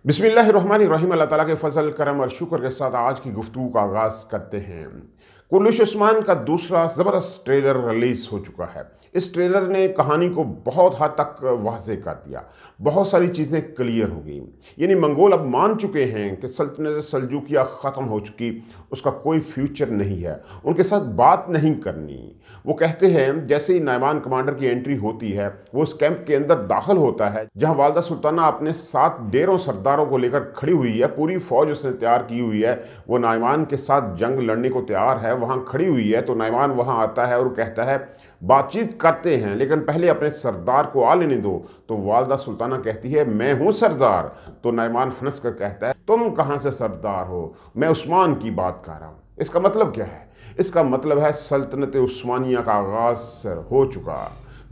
बिस्मिल्लाहिर्रहमानिर्रहीम। अल्लाह ताला के फ़ज़ल करम और शुक्र के साथ आज की गुफ्तगू का आगाज़ करते हैं। कुर्निश उस्मान का दूसरा ज़बरदस्त ट्रेलर रिलीज़ हो चुका है। इस ट्रेलर ने कहानी को बहुत हद तक वाज़ेह कर दिया। बहुत सारी चीज़ें क्लियर हो गई। यानी मंगोल अब मान चुके हैं कि सल्तनत सल्जूकिया ख़त्म हो चुकी, उसका कोई फ्यूचर नहीं है, उनके साथ बात नहीं करनी। वो कहते हैं जैसे ही नायमान कमांडर की एंट्री होती है, वो उस कैंप के अंदर दाखिल होता है जहां वालदा सुल्ताना अपने 7 डेरों सरदारों को लेकर खड़ी हुई है। पूरी फौज उसने तैयार की हुई है, वो नायमान के साथ जंग लड़ने को तैयार है, वहां खड़ी हुई है। तो नायमान वहां आता है और कहता है बातचीत करते हैं, लेकिन पहले अपने सरदार को आ लेने दो। तो वालदा सुल्ताना कहती है मैं हूं सरदार। तो नायमान हंस कर कहता है तुम कहां से सरदार हो, मैं उस्मान की बात कर रहा हूं। इसका मतलब क्या है? इसका मतलब है सल्तनत उस्मानिया का आगाज हो चुका,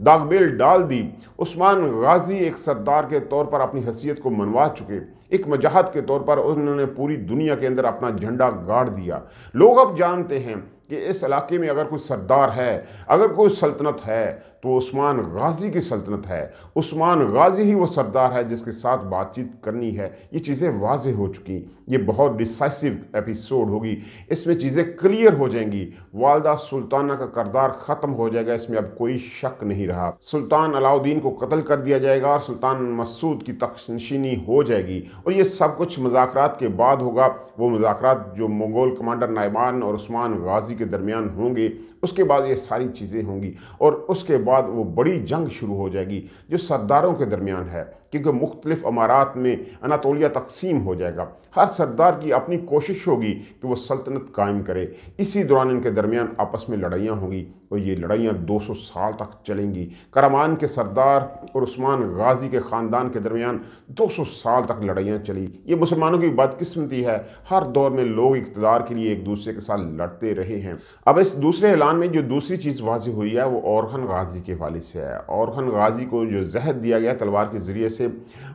दागबेल डाल दी। उस्मान गाजी एक सरदार के तौर पर अपनी हैसियत को मनवा चुके, एक मजाहत के तौर पर उन्होंने पूरी दुनिया के अंदर अपना झंडा गाड़ दिया। लोग अब जानते हैं कि इस इलाके में अगर कोई सरदार है, अगर कोई सल्तनत है, तो उस्मान गाजी की सल्तनत है। उस्मान गाजी ही वो सरदार है जिसके साथ बातचीत करनी है। ये चीज़ें वाज़ेह हो चुकी। ये बहुत डिसाइसिव एपिसोड होगी, इसमें चीज़ें क्लियर हो जाएंगी। वालदा सुल्ताना का किरदार ख़त्म हो जाएगा, इसमें अब कोई शक नहीं रहा। सुल्तान अलाउद्दीन को कत्ल कर दिया जाएगा और सुल्तान मसूद की तख्तनशीनी हो जाएगी। और ये सब कुछ मुज़ाकरात के बाद होगा। वो मुज़ाकरात जो मंगोल कमांडर नायमान और उस्मान गाजी के दरमियान होंगे, उसके बाद ये सारी चीज़ें होंगी। और उसके बाद वो बड़ी जंग शुरू हो जाएगी जो सरदारों के दरमियान है, क्योंकि मुख्तलिफ अमारात में अनातोलिया तकसीम हो जाएगा। हर सरदार की अपनी कोशिश होगी कि वो सल्तनत कायम करे। इसी दौरान इनके दरमियान आपस में लड़ाइयाँ होंगी और ये लड़ाइयाँ 200 साल तक चलेंगी। करामान के सरदार और उस्मान गाजी के ख़ानदान के दरमियान 200 साल तक लड़ाइयाँ चली। ये मुसलमानों की बदकिस्मती है, हर दौर में लोग इक़्तिदार के लिए एक दूसरे के साथ लड़ते रहे हैं। अब इस दूसरे ऐलान में जो दूसरी चीज़ वाज़ेह हुई है वो ओरहन गाजी के हवाले से है। ओरहन गाजी को जो जहर दिया गया तलवार के ज़रिए से,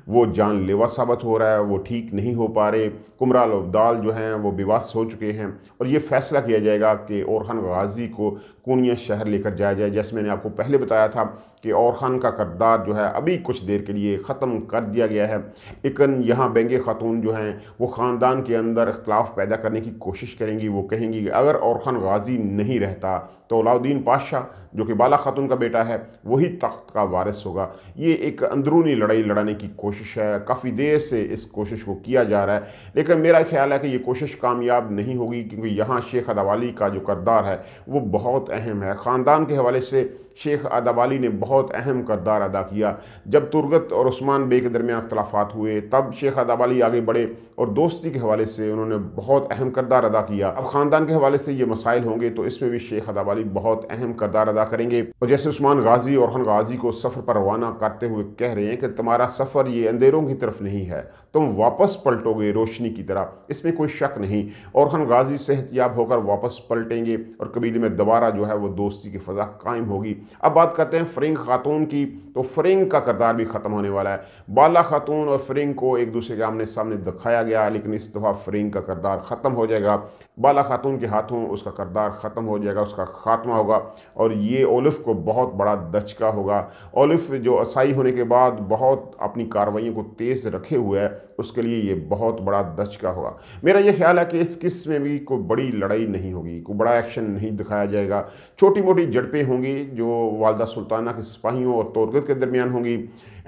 वो जानलेवा साबित हो रहा है, वो ठीक नहीं हो पा रहे। कुमराल अब्दाल जो हैं वो बेबस हो चुके हैं और ये फैसला किया जाएगा कि ओरहन गाजी को कोनिया शहर लेकर जाया जाए। जैसे मैंने आपको पहले बताया था कि ओरहन का किरदार जो है अभी कुछ देर के लिए ख़त्म कर दिया गया है, लेकिन यहाँ बेंगे खातून जो हैं वो ख़ानदान के अंदर इख्तलाफ पैदा करने की कोशिश करेंगी। वो कहेंगी कि अगर ओरहन गाजी नहीं रहता तो अलाउद्दीन पातशाह जो कि बाला खातून का बेटा है वही तख्त का वारिस होगा। ये एक अंदरूनी लड़ाई लड़ाने की कोशिश है, काफ़ी देर से इस कोशिश को किया जा रहा है, लेकिन मेरा ख्याल है कि ये कोशिश कामयाब नहीं होगी, क्योंकि यहाँ शेख अदावाली का जो किरदार है वो बहुत अहम है। ख़ानदान के हवाले से शेख अदावाली ने बहुत अहम किरदार अदा किया। जब तुर्गत और उस्मान बे के दरमियान अख्तलाफात हुए तब शेख अदावाली आगे बढ़े और दोस्ती के हवाले से उन्होंने बहुत अहम किरदार अदा किया। अब ख़ानदान के हवाले से ये मसाइल होंगे तो इसमें भी शेख अदावाली बहुत अहम किरदार अदा करेंगे। और जैसे उस्मान गाजी ओरहन गाजी को सफ़र पर रवाना करते हुए कह रहे हैं कि तुम्हारा सफ़र ये अंधेरों की तरफ नहीं है, तुम वापस पलटोगे रोशनी की तरह, इसमें कोई शक नहीं। ओरहन गाजी सेहतयाब होकर वापस पलटेंगे और कबीले में दोबारा जो है वो दोस्ती की फ़ज़ा कायम होगी। अब बात करते हैं फ़रिंग खातून की, तो फ़रिंग का किरदार भी ख़त्म होने वाला है। बाला खातून और फ़रिंग को एक दूसरे के आमने सामने दिखाया गया, लेकिन इस दफ़ा फ़रिंग का किरदार ख़त्म हो जाएगा। बाला खातून के हाथों उसका किरदार ख़त्म हो जाएगा, उसका खात्मा होगा। और ये ओलिफ को बहुत बड़ा दचका होगा। ओलिफ जो असाई होने के बाद बहुत अपनी कार्रवाइयों को तेज़ रखे हुए है, उसके लिए ये बहुत बड़ा दचका होगा। मेरा ये ख्याल है कि इस किस्म में भी कोई बड़ी लड़ाई नहीं होगी, कोई बड़ा एक्शन नहीं दिखाया जाएगा। छोटी मोटी झड़पें होंगी जो वालदा सुल्ताना के सिपाहियों और तुर्गत के दरमियान होंगी।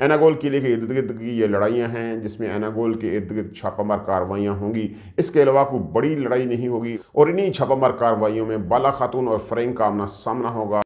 एनागोल किले के इर्द गिर्द की ये लड़ाइयाँ हैं जिसमें एनागोल के इर्द गिर्द छापामार कार्रवाइयाँ होंगी। इसके अलावा कोई बड़ी लड़ाई नहीं होगी और इन्हीं छापामार कार्रवाइयों में बाला खातून और फ़रिंग का आमना सामना होगा।